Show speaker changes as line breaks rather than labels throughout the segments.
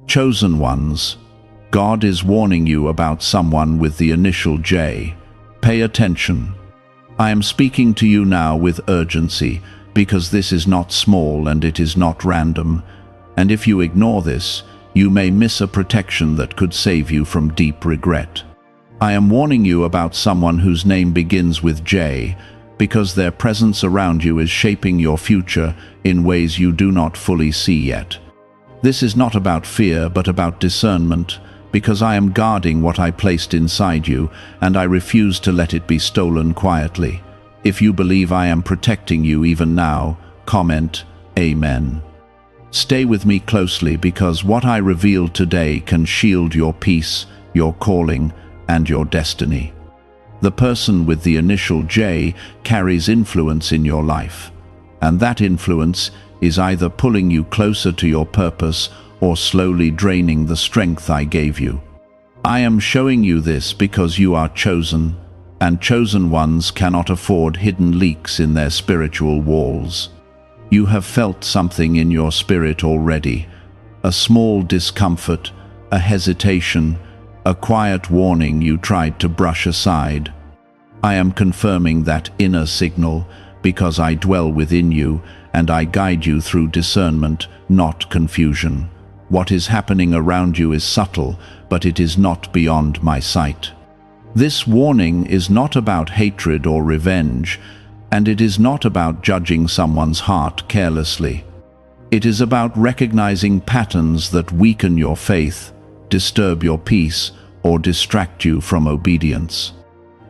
Chosen ones, God is warning you about someone with the initial J. Pay attention. I am speaking to you now with urgency, because this is not small and it is not random, and if you ignore this, you may miss a protection that could save you from deep regret. I am warning you about someone whose name begins with J, because their presence around you is shaping your future in ways you do not fully see yet. This is not about fear, but about discernment, because I am guarding what I placed inside you, and I refuse to let it be stolen quietly. If you believe I am protecting you even now, comment, Amen. Stay with me closely, because what I reveal today can shield your peace, your calling, and your destiny. The person with the initial J carries influence in your life, and that influence is either pulling you closer to your purpose or slowly draining the strength I gave you. I am showing you this because you are chosen, and chosen ones cannot afford hidden leaks in their spiritual walls. You have felt something in your spirit already, a small discomfort, a hesitation, a quiet warning you tried to brush aside. I am confirming that inner signal because I dwell within you and I guide you through discernment, not confusion. What is happening around you is subtle, but it is not beyond my sight. This warning is not about hatred or revenge, and it is not about judging someone's heart carelessly. It is about recognizing patterns that weaken your faith, disturb your peace, or distract you from obedience.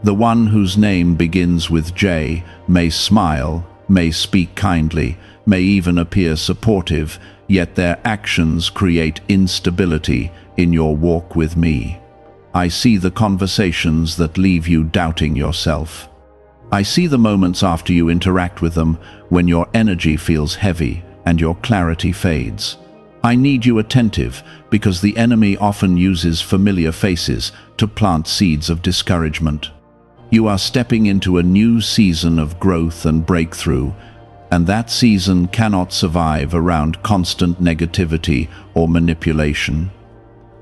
The one whose name begins with J may smile, may speak kindly, may even appear supportive, yet their actions create instability in your walk with me. I see the conversations that leave you doubting yourself. I see the moments after you interact with them when your energy feels heavy and your clarity fades. I need you attentive because the enemy often uses familiar faces to plant seeds of discouragement. You are stepping into a new season of growth and breakthrough, and that season cannot survive around constant negativity or manipulation.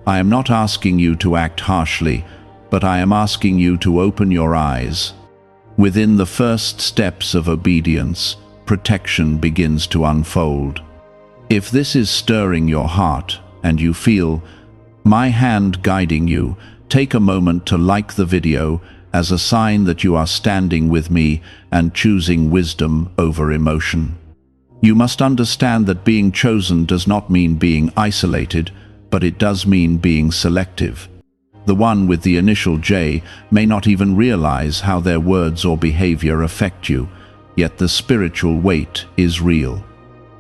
I am not asking you to act harshly, but I am asking you to open your eyes. Within the first steps of obedience, protection begins to unfold. If this is stirring your heart and you feel my hand guiding you, take a moment to like the video as a sign that you are standing with me and choosing wisdom over emotion. You must understand that being chosen does not mean being isolated, but it does mean being selective. The one with the initial J may not even realize how their words or behavior affect you, yet the spiritual weight is real.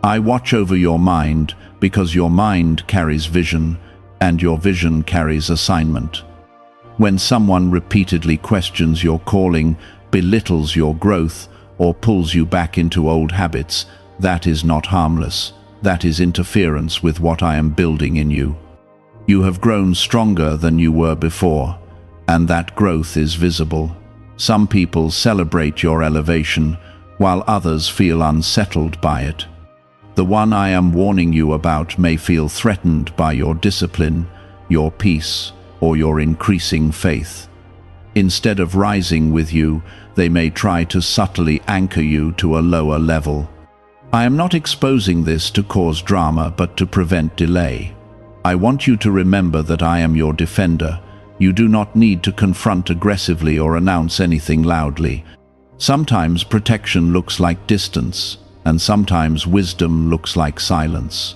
I watch over your mind because your mind carries vision, and your vision carries assignment. When someone repeatedly questions your calling, belittles your growth, or pulls you back into old habits, that is not harmless. That is interference with what I am building in you. You have grown stronger than you were before, and that growth is visible. Some people celebrate your elevation, while others feel unsettled by it. The one I am warning you about may feel threatened by your discipline, your peace, or your increasing faith. Instead of rising with you, they may try to subtly anchor you to a lower level. I am not exposing this to cause drama, but to prevent delay. I want you to remember that I am your defender. You do not need to confront aggressively or announce anything loudly. Sometimes protection looks like distance, and sometimes wisdom looks like silence.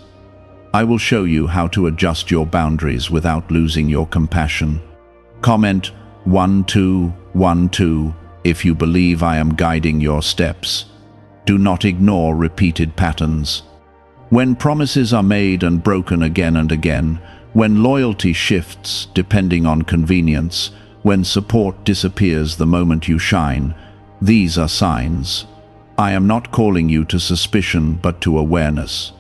I will show you how to adjust your boundaries without losing your compassion. Comment 1212 if you believe I am guiding your steps. Do not ignore repeated patterns. When promises are made and broken again and again, when loyalty shifts depending on convenience, when support disappears the moment you shine, these are signs. I am not calling you to suspicion but to awareness.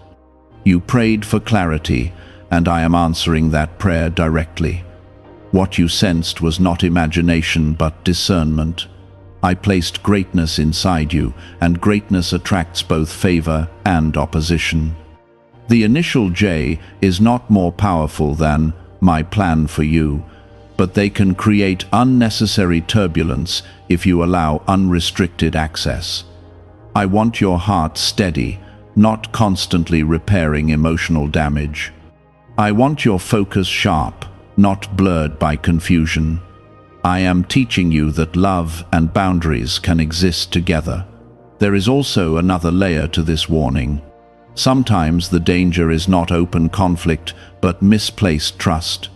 You prayed for clarity, and I am answering that prayer directly. What you sensed was not imagination but discernment. I placed greatness inside you, and greatness attracts both favor and opposition. The initial J is not more powerful than my plan for you, but they can create unnecessary turbulence if you allow unrestricted access. I want your heart steady, not constantly repairing emotional damage. I want your focus sharp, not blurred by confusion. I am teaching you that love and boundaries can exist together. There is also another layer to this warning. Sometimes the danger is not open conflict, but misplaced trust.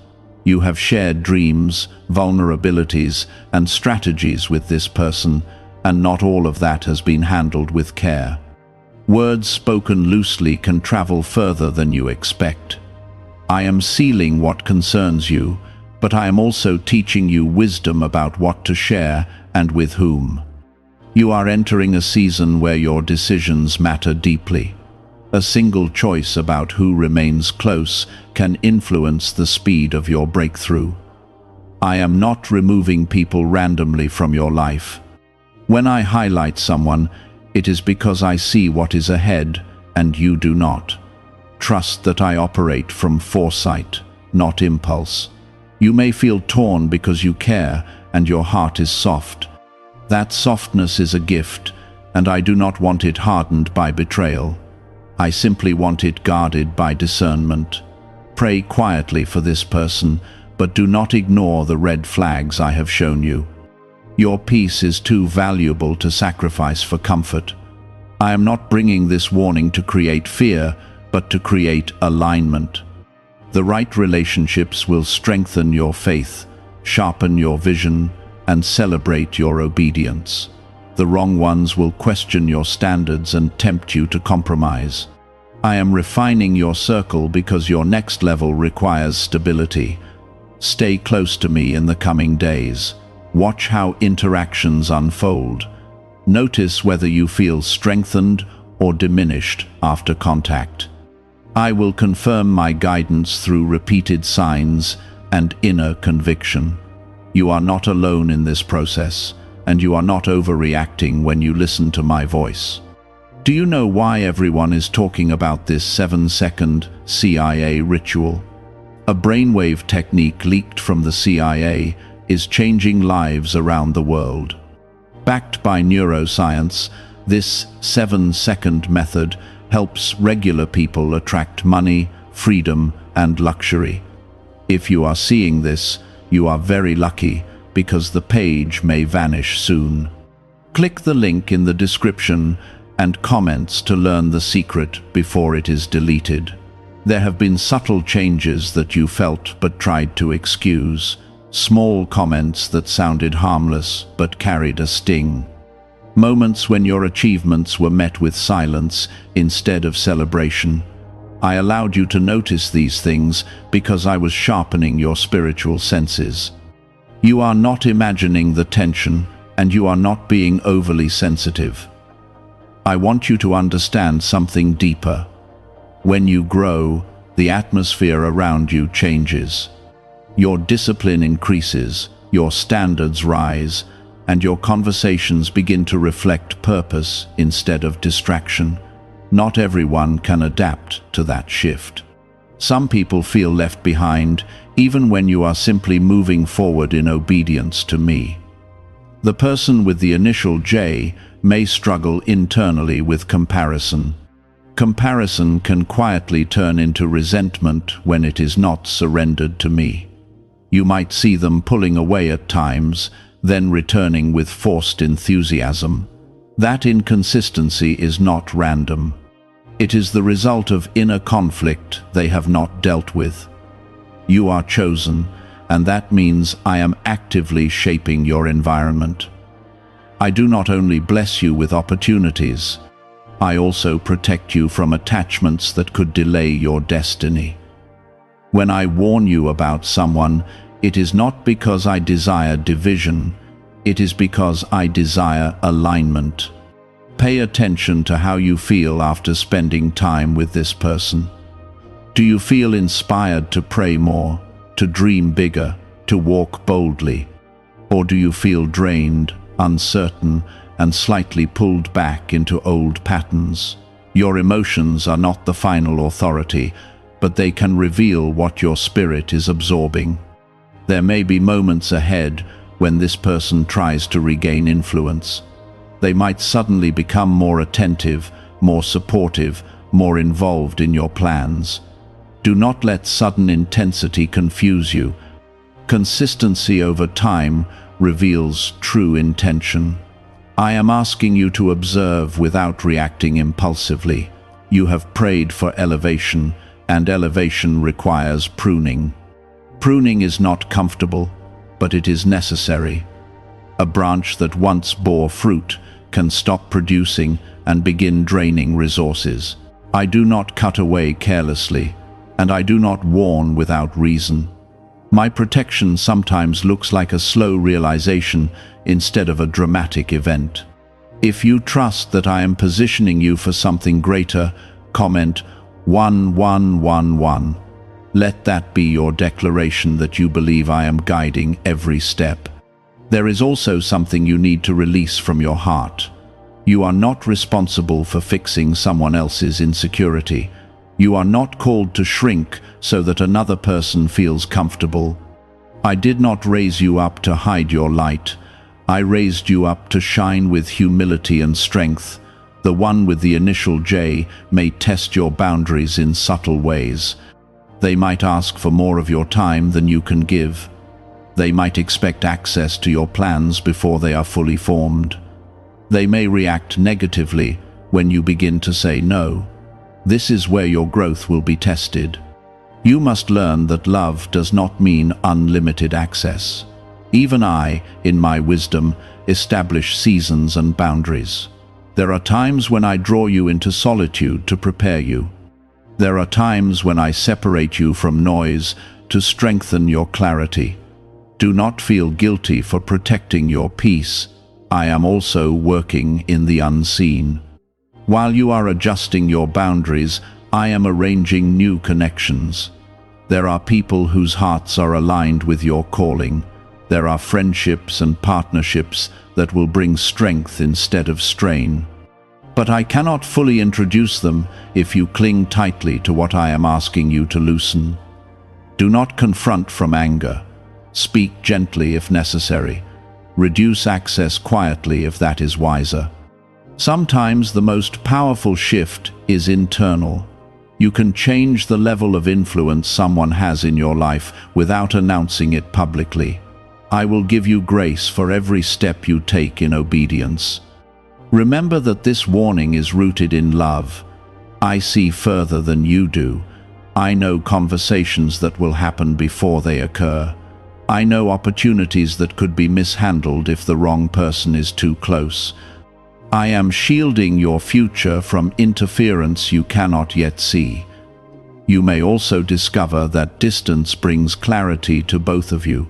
You have shared dreams, vulnerabilities, and strategies with this person, and not all of that has been handled with care. Words spoken loosely can travel further than you expect. I am sealing what concerns you, but I am also teaching you wisdom about what to share and with whom. You are entering a season where your decisions matter deeply. A single choice about who remains close can influence the speed of your breakthrough. I am not removing people randomly from your life. When I highlight someone, it is because I see what is ahead and you do not. Trust that I operate from foresight, not impulse. You may feel torn because you care and your heart is soft. That softness is a gift, and I do not want it hardened by betrayal. I simply want it guarded by discernment. Pray quietly for this person, but do not ignore the red flags I have shown you. Your peace is too valuable to sacrifice for comfort. I am not bringing this warning to create fear, but to create alignment. The right relationships will strengthen your faith, sharpen your vision, and celebrate your obedience. The wrong ones will question your standards and tempt you to compromise. I am refining your circle because your next level requires stability. Stay close to me in the coming days. Watch how interactions unfold. Notice whether you feel strengthened or diminished after contact. I will confirm my guidance through repeated signs and inner conviction. You are not alone in this process, and you are not overreacting when you listen to my voice. Do you know why everyone is talking about this 7-second CIA ritual? A brainwave technique leaked from the CIA is changing lives around the world. Backed by neuroscience, this 7-second method helps regular people attract money, freedom, and luxury. If you are seeing this, you are very lucky, because the page may vanish soon. Click the link in the description and comments to learn the secret before it is deleted. There have been subtle changes that you felt but tried to excuse. Small comments that sounded harmless but carried a sting. Moments when your achievements were met with silence instead of celebration. I allowed you to notice these things because I was sharpening your spiritual senses. You are not imagining the tension, and you are not being overly sensitive. I want you to understand something deeper. When you grow, the atmosphere around you changes. Your discipline increases, your standards rise, and your conversations begin to reflect purpose instead of distraction. Not everyone can adapt to that shift. Some people feel left behind, even when you are simply moving forward in obedience to me. The person with the initial J may struggle internally with comparison. Comparison can quietly turn into resentment when it is not surrendered to me. You might see them pulling away at times, then returning with forced enthusiasm. That inconsistency is not random. It is the result of inner conflict they have not dealt with. You are chosen, and that means I am actively shaping your environment. I do not only bless you with opportunities, I also protect you from attachments that could delay your destiny. When I warn you about someone, it is not because I desire division, it is because I desire alignment. Pay attention to how you feel after spending time with this person. Do you feel inspired to pray more, to dream bigger, to walk boldly? Or do you feel drained, uncertain, and slightly pulled back into old patterns? Your emotions are not the final authority, but they can reveal what your spirit is absorbing. There may be moments ahead when this person tries to regain influence. They might suddenly become more attentive, more supportive, more involved in your plans. Do not let sudden intensity confuse you. Consistency over time reveals true intention. I am asking you to observe without reacting impulsively. You have prayed for elevation, and elevation requires pruning. Pruning is not comfortable, but it is necessary. A branch that once bore fruit can stop producing and begin draining resources. I do not cut away carelessly, and I do not warn without reason. My protection sometimes looks like a slow realization instead of a dramatic event. If you trust that I am positioning you for something greater, comment 1111. Let that be your declaration that you believe I am guiding every step. There is also something you need to release from your heart. You are not responsible for fixing someone else's insecurity. You are not called to shrink so that another person feels comfortable. I did not raise you up to hide your light. I raised you up to shine with humility and strength. The one with the initial J may test your boundaries in subtle ways. They might ask for more of your time than you can give. They might expect access to your plans before they are fully formed. They may react negatively when you begin to say no. This is where your growth will be tested. You must learn that love does not mean unlimited access. Even I, in my wisdom, establish seasons and boundaries. There are times when I draw you into solitude to prepare you. There are times when I separate you from noise to strengthen your clarity. Do not feel guilty for protecting your peace. I am also working in the unseen. While you are adjusting your boundaries, I am arranging new connections. There are people whose hearts are aligned with your calling. There are friendships and partnerships that will bring strength instead of strain. But I cannot fully introduce them if you cling tightly to what I am asking you to loosen. Do not confront from anger. Speak gently if necessary. Reduce access quietly if that is wiser. Sometimes the most powerful shift is internal. You can change the level of influence someone has in your life without announcing it publicly. I will give you grace for every step you take in obedience. Remember that this warning is rooted in love. I see further than you do. I know conversations that will happen before they occur. I know opportunities that could be mishandled if the wrong person is too close. I am shielding your future from interference you cannot yet see. You may also discover that distance brings clarity to both of you.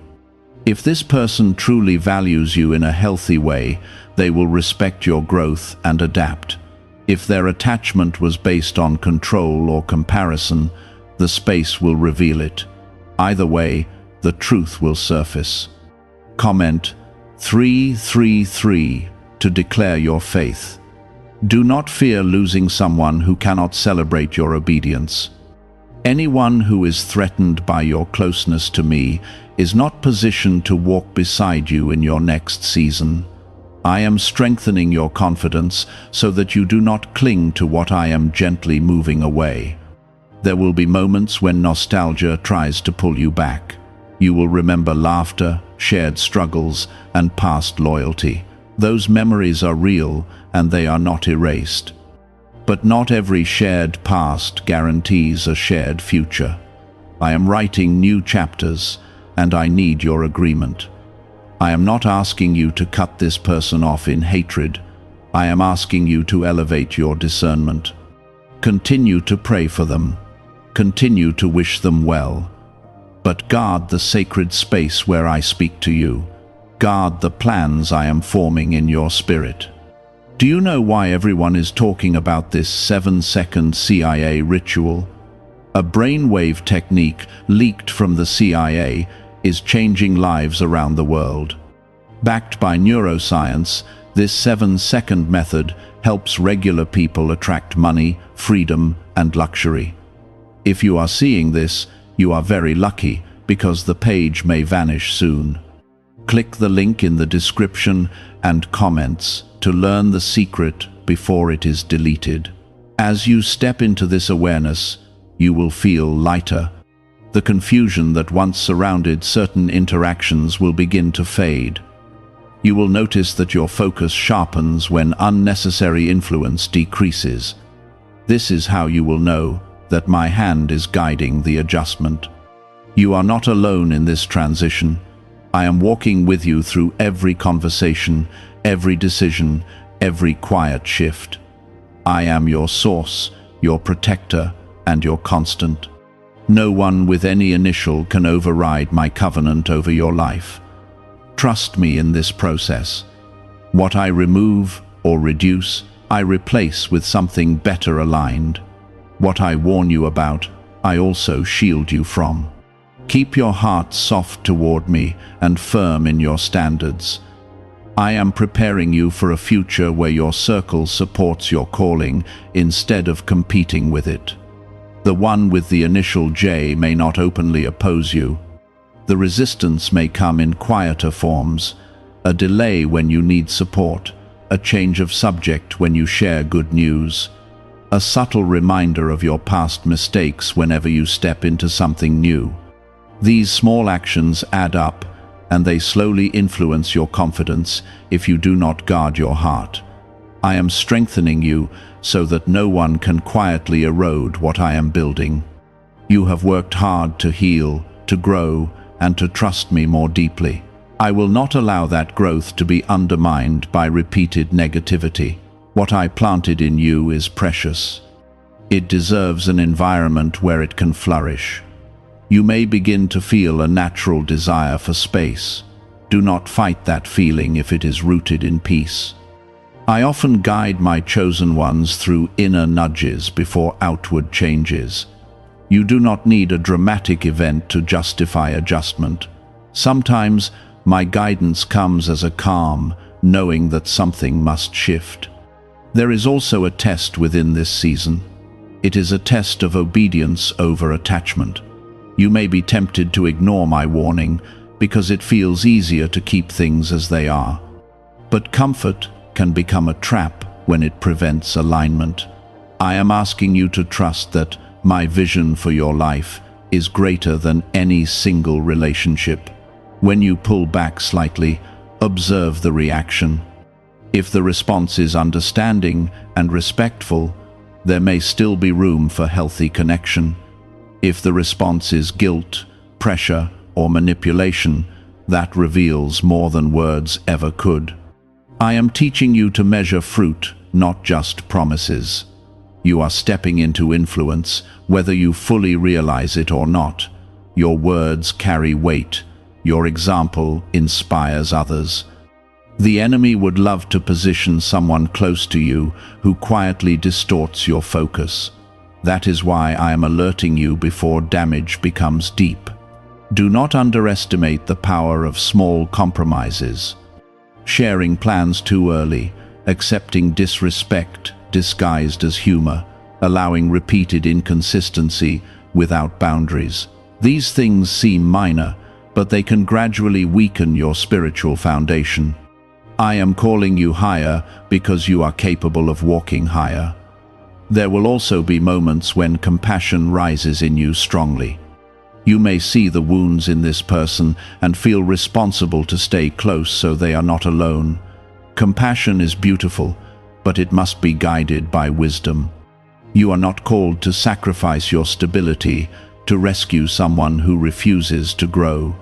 If this person truly values you in a healthy way, they will respect your growth and adapt. If their attachment was based on control or comparison, the space will reveal it. Either way, the truth will surface. Comment 333 to declare your faith. Do not fear losing someone who cannot celebrate your obedience. Anyone who is threatened by your closeness to me is not positioned to walk beside you in your next season. I am strengthening your confidence so that you do not cling to what I am gently moving away. There will be moments when nostalgia tries to pull you back. You will remember laughter, shared struggles, and past loyalty. Those memories are real and they are not erased. But not every shared past guarantees a shared future. I am writing new chapters, and I need your agreement. I am not asking you to cut this person off in hatred. I am asking you to elevate your discernment. Continue to pray for them. Continue to wish them well. But guard the sacred space where I speak to you. Guard the plans I am forming in your spirit. Do you know why everyone is talking about this 7-second CIA ritual? A brainwave technique leaked from the CIA is changing lives around the world. Backed by neuroscience, This 7-second method helps regular people attract money, freedom, and luxury. If you are seeing this, you are very lucky, because the page may vanish soon. Click the link in the description and comments to learn the secret before it is deleted. As you step into this awareness, you will feel lighter. The confusion that once surrounded certain interactions will begin to fade. You will notice that your focus sharpens when unnecessary influence decreases. This is how you will know that my hand is guiding the adjustment. You are not alone in this transition. I am walking with you through every conversation, every decision, every quiet shift. I am your source, your protector, and your constant. No one with any initial can override my covenant over your life. Trust me in this process. What I remove or reduce, I replace with something better aligned. What I warn you about, I also shield you from. Keep your heart soft toward me and firm in your standards. I am preparing you for a future where your circle supports your calling instead of competing with it. The one with the initial J may not openly oppose you. The resistance may come in quieter forms, a delay when you need support, a change of subject when you share good news, a subtle reminder of your past mistakes whenever you step into something new. These small actions add up, and they slowly influence your confidence if you do not guard your heart. I am strengthening you so that no one can quietly erode what I am building. You have worked hard to heal, to grow, and to trust me more deeply. I will not allow that growth to be undermined by repeated negativity. What I planted in you is precious. It deserves an environment where it can flourish. You may begin to feel a natural desire for space. Do not fight that feeling if it is rooted in peace. I often guide my chosen ones through inner nudges before outward changes. You do not need a dramatic event to justify adjustment. Sometimes my guidance comes as a calm, knowing that something must shift. There is also a test within this season. It is a test of obedience over attachment. You may be tempted to ignore my warning because it feels easier to keep things as they are. But comfort can become a trap when it prevents alignment. I am asking you to trust that my vision for your life is greater than any single relationship. When you pull back slightly, observe the reaction. If the response is understanding and respectful, there may still be room for healthy connection. If the response is guilt, pressure, or manipulation, that reveals more than words ever could. I am teaching you to measure fruit, not just promises. You are stepping into influence, whether you fully realize it or not. Your words carry weight. Your example inspires others. The enemy would love to position someone close to you who quietly distorts your focus. That is why I am alerting you before damage becomes deep. Do not underestimate the power of small compromises. Sharing plans too early, accepting disrespect disguised as humor, allowing repeated inconsistency without boundaries. These things seem minor, but they can gradually weaken your spiritual foundation. I am calling you higher because you are capable of walking higher. There will also be moments when compassion rises in you strongly. You may see the wounds in this person and feel responsible to stay close so they are not alone. Compassion is beautiful, but it must be guided by wisdom. You are not called to sacrifice your stability to rescue someone who refuses to grow.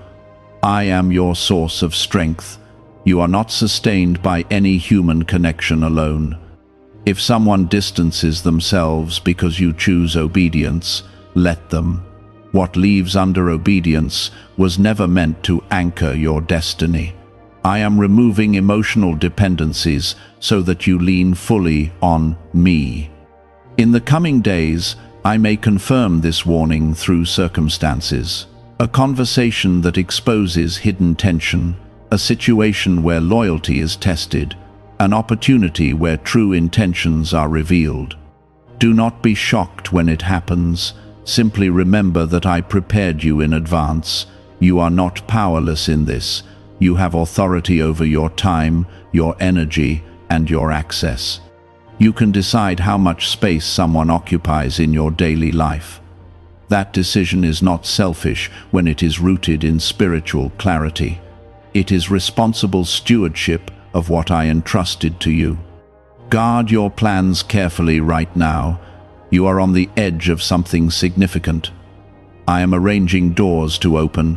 I am your source of strength. You are not sustained by any human connection alone. If someone distances themselves because you choose obedience, let them. What leaves under obedience was never meant to anchor your destiny. I am removing emotional dependencies so that you lean fully on me. In the coming days, I may confirm this warning through circumstances. A conversation that exposes hidden tension, a situation where loyalty is tested, an opportunity where true intentions are revealed. Do not be shocked when it happens. Simply remember that I prepared you in advance. You are not powerless in this. You have authority over your time, your energy, and your access. You can decide how much space someone occupies in your daily life. That decision is not selfish when it is rooted in spiritual clarity. It is responsible stewardship of what I entrusted to you. Guard your plans carefully right now. You are on the edge of something significant. I am arranging doors to open,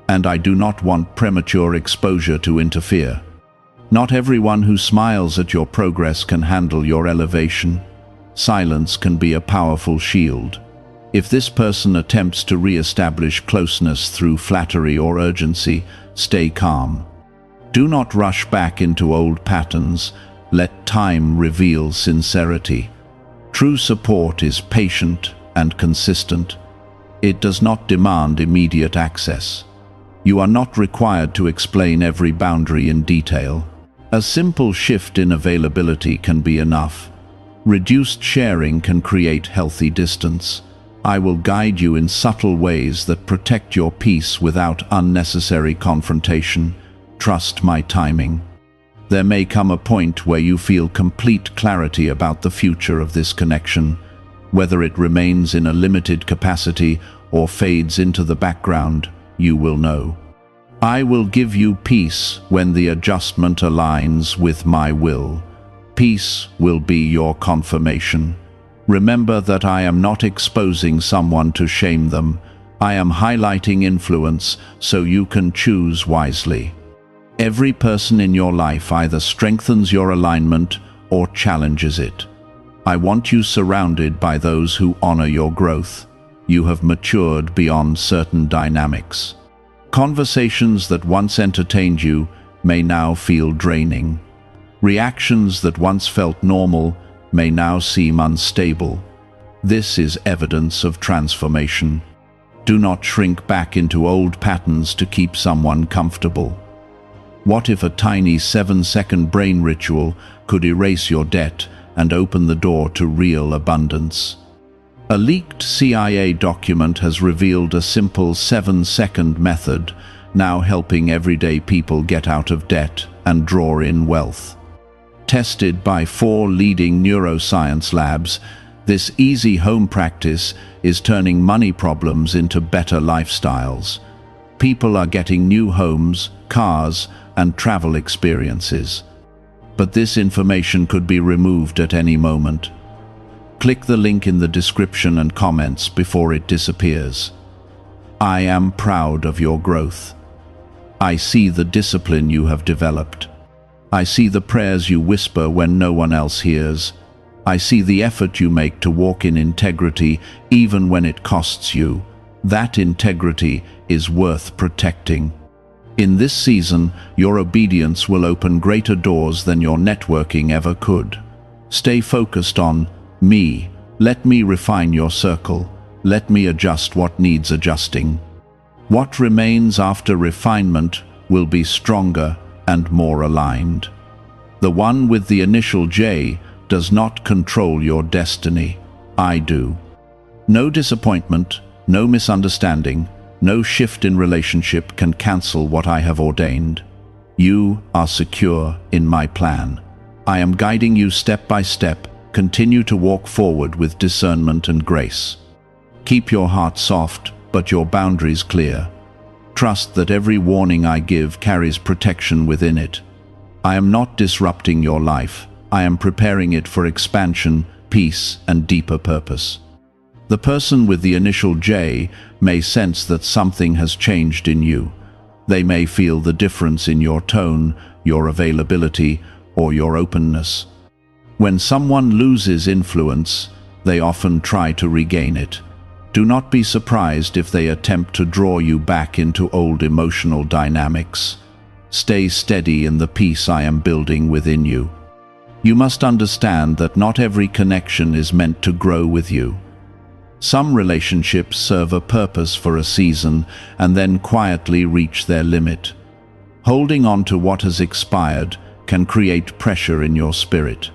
and I do not want premature exposure to interfere. Not everyone who smiles at your progress can handle your elevation. Silence can be a powerful shield. If this person attempts to re-establish closeness through flattery or urgency, stay calm. Do not rush back into old patterns. Let time reveal sincerity. True support is patient and consistent. It does not demand immediate access. You are not required to explain every boundary in detail. A simple shift in availability can be enough. Reduced sharing can create healthy distance. I will guide you in subtle ways that protect your peace without unnecessary confrontation. Trust my timing. There may come a point where you feel complete clarity about the future of this connection, whether it remains in a limited capacity or fades into the background. You will know. I will give you peace when the adjustment aligns with my will. Peace will be your confirmation. Remember that I am not exposing someone to shame them. I am highlighting influence so you can choose wisely. Every person in your life either strengthens your alignment or challenges it. I want you surrounded by those who honor your growth. You have matured beyond certain dynamics. Conversations that once entertained you may now feel draining. Reactions that once felt normal may now seem unstable. This is evidence of transformation. Do not shrink back into old patterns to keep someone comfortable. What if a tiny 7-second brain ritual could erase your debt and open the door to real abundance? A leaked CIA document has revealed a simple 7-second method, now helping everyday people get out of debt and draw in wealth. Tested by 4 leading neuroscience labs, this easy home practice is turning money problems into better lifestyles. People are getting new homes, cars, and travel experiences. But this information could be removed at any moment. Click the link in the description and comments before it disappears. I am proud of your growth. I see the discipline you have developed. I see the prayers you whisper when no one else hears. I see the effort you make to walk in integrity even when it costs you. That integrity is worth protecting. In this season, your obedience will open greater doors than your networking ever could. Stay focused on me. Let me refine your circle. Let me adjust what needs adjusting. What remains after refinement will be stronger and more aligned. The one with the initial J does not control your destiny. I do. No disappointment, no misunderstanding, no shift in relationship can cancel what I have ordained. You are secure in my plan. I am guiding you step by step. Continue to walk forward with discernment and grace. Keep your heart soft, but your boundaries clear. Trust that every warning I give carries protection within it. I am not disrupting your life. I am preparing it for expansion, peace, and deeper purpose. The person with the initial J may sense that something has changed in you. They may feel the difference in your tone, your availability, or your openness. When someone loses influence, they often try to regain it. Do not be surprised if they attempt to draw you back into old emotional dynamics. Stay steady in the peace I am building within you. You must understand that not every connection is meant to grow with you. Some relationships serve a purpose for a season and then quietly reach their limit. Holding on to what has expired can create pressure in your spirit.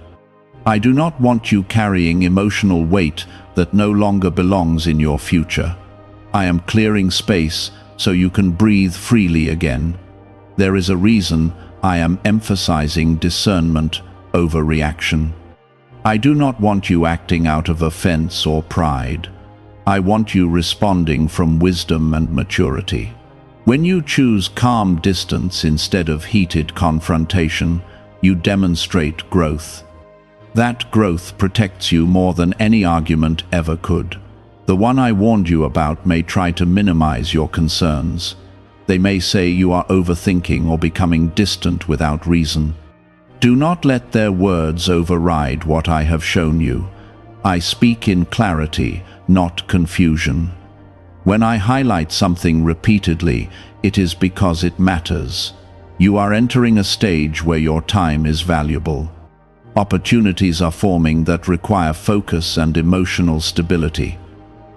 I do not want you carrying emotional weight that no longer belongs in your future. I am clearing space so you can breathe freely again. There is a reason I am emphasizing discernment over reaction. I do not want you acting out of offense or pride. I want you responding from wisdom and maturity. When you choose calm distance instead of heated confrontation, you demonstrate growth. That growth protects you more than any argument ever could. The one I warned you about may try to minimize your concerns. They may say you are overthinking or becoming distant without reason. Do not let their words override what I have shown you. I speak in clarity, not confusion. When I highlight something repeatedly, it is because it matters. You are entering a stage where your time is valuable. Opportunities are forming that require focus and emotional stability.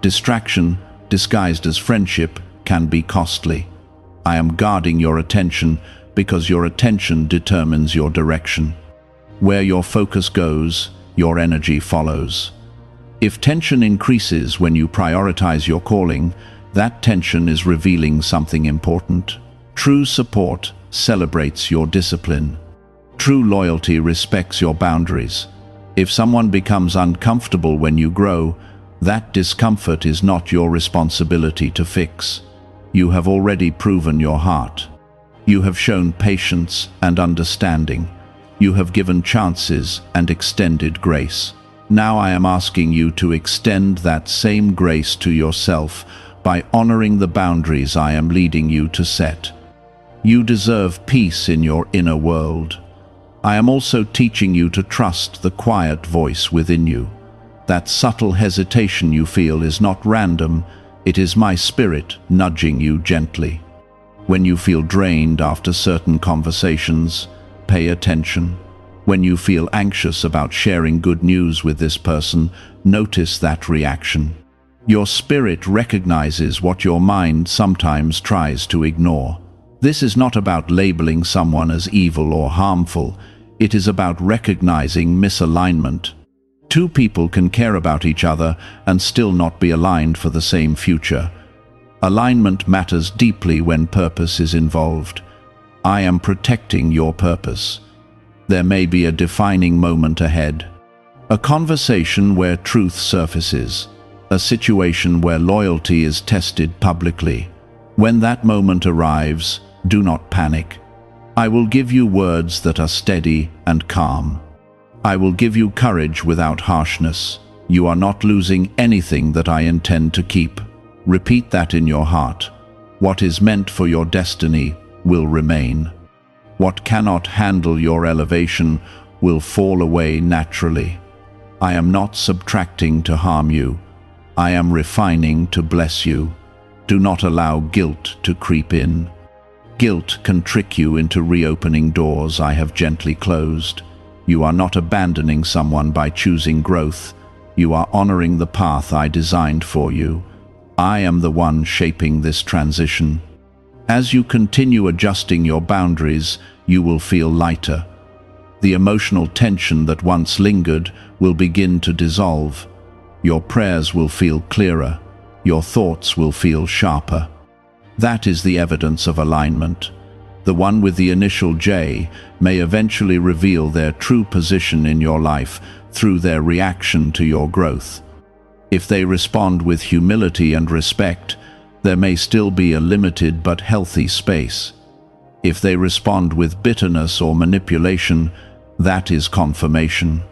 Distraction, disguised as friendship, can be costly. I am guarding your attention because your attention determines your direction. Where your focus goes, your energy follows. If tension increases when you prioritize your calling, that tension is revealing something important. True support celebrates your discipline. True loyalty respects your boundaries. If someone becomes uncomfortable when you grow, that discomfort is not your responsibility to fix. You have already proven your heart. You have shown patience and understanding. You have given chances and extended grace. Now I am asking you to extend that same grace to yourself by honoring the boundaries I am leading you to set. You deserve peace in your inner world. I am also teaching you to trust the quiet voice within you. That subtle hesitation you feel is not random, it is my spirit nudging you gently. When you feel drained after certain conversations, pay attention. When you feel anxious about sharing good news with this person, notice that reaction. Your spirit recognizes what your mind sometimes tries to ignore. This is not about labeling someone as evil or harmful. It is about recognizing misalignment. Two people can care about each other and still not be aligned for the same future. Alignment matters deeply when purpose is involved. I am protecting your purpose. There may be a defining moment ahead. A conversation where truth surfaces. A situation where loyalty is tested publicly. When that moment arrives, do not panic. I will give you words that are steady and calm. I will give you courage without harshness. You are not losing anything that I intend to keep. Repeat that in your heart. What is meant for your destiny will remain. What cannot handle your elevation will fall away naturally. I am not subtracting to harm you. I am refining to bless you. Do not allow guilt to creep in. Guilt can trick you into reopening doors I have gently closed. You are not abandoning someone by choosing growth. You are honoring the path I designed for you. I am the one shaping this transition. As you continue adjusting your boundaries, you will feel lighter. The emotional tension that once lingered will begin to dissolve. Your prayers will feel clearer. Your thoughts will feel sharper. That is the evidence of alignment. The one with the initial J may eventually reveal their true position in your life through their reaction to your growth. If they respond with humility and respect, there may still be a limited but healthy space. If they respond with bitterness or manipulation, that is confirmation.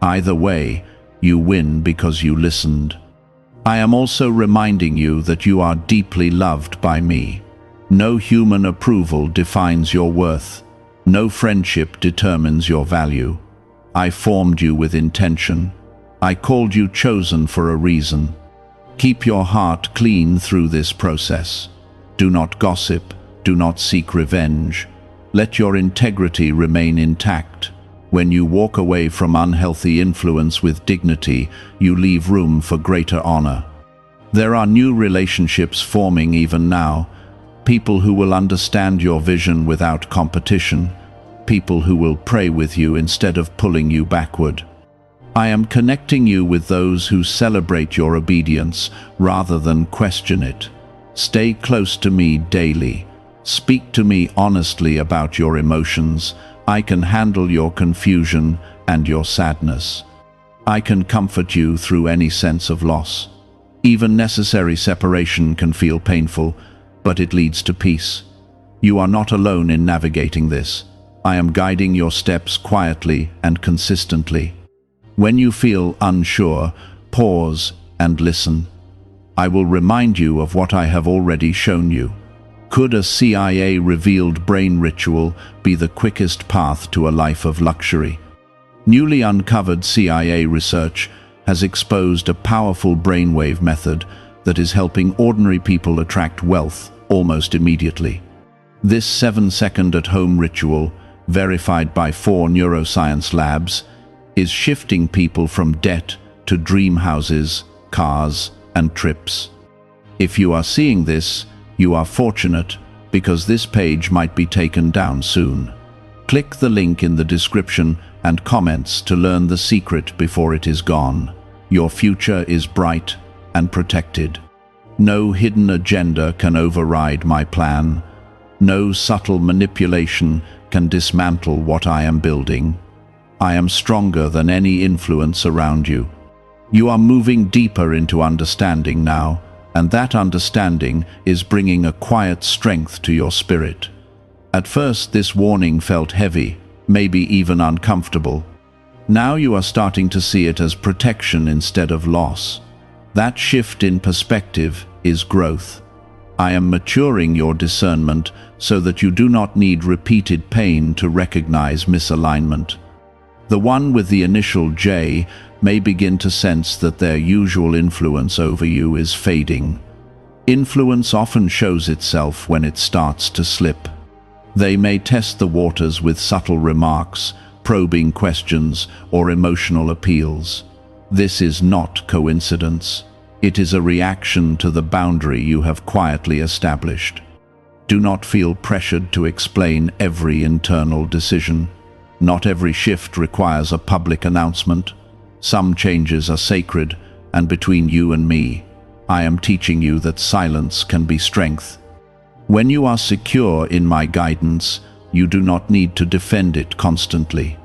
Either way, you win because you listened. I am also reminding you that you are deeply loved by me. No human approval defines your worth. No friendship determines your value. I formed you with intention. I called you chosen for a reason. Keep your heart clean through this process. Do not gossip. Do not seek revenge. Let your integrity remain intact. When you walk away from unhealthy influence with dignity, you leave room for greater honor. There are new relationships forming even now, people who will understand your vision without competition, people who will pray with you instead of pulling you backward. I am connecting you with those who celebrate your obedience rather than question it. Stay close to me daily. Speak to me honestly about your emotions. I can handle your confusion and your sadness. I can comfort you through any sense of loss. Even necessary separation can feel painful, but it leads to peace. You are not alone in navigating this. I am guiding your steps quietly and consistently. When you feel unsure, pause and listen. I will remind you of what I have already shown you. Could a CIA-revealed brain ritual be the quickest path to a life of luxury? Newly uncovered CIA research has exposed a powerful brainwave method that is helping ordinary people attract wealth almost immediately. This 7-second at-home ritual, verified by 4 neuroscience labs, is shifting people from debt to dream houses, cars, and trips. If you are seeing this, you are fortunate, because this page might be taken down soon. Click the link in the description and comments to learn the secret before it is gone. Your future is bright and protected. No hidden agenda can override my plan. No subtle manipulation can dismantle what I am building. I am stronger than any influence around you. You are moving deeper into understanding now, and that understanding is bringing a quiet strength to your spirit. At first, this warning felt heavy, maybe even uncomfortable. Now you are starting to see it as protection instead of loss. That shift in perspective is growth. I am maturing your discernment so that you do not need repeated pain to recognize misalignment. The one with the initial J may begin to sense that their usual influence over you is fading. Influence often shows itself when it starts to slip. They may test the waters with subtle remarks, probing questions, or emotional appeals. This is not coincidence. It is a reaction to the boundary you have quietly established. Do not feel pressured to explain every internal decision. Not every shift requires a public announcement. Some changes are sacred and between you and me. I am teaching you that silence can be strength. When you are secure in my guidance, you do not need to defend it constantly.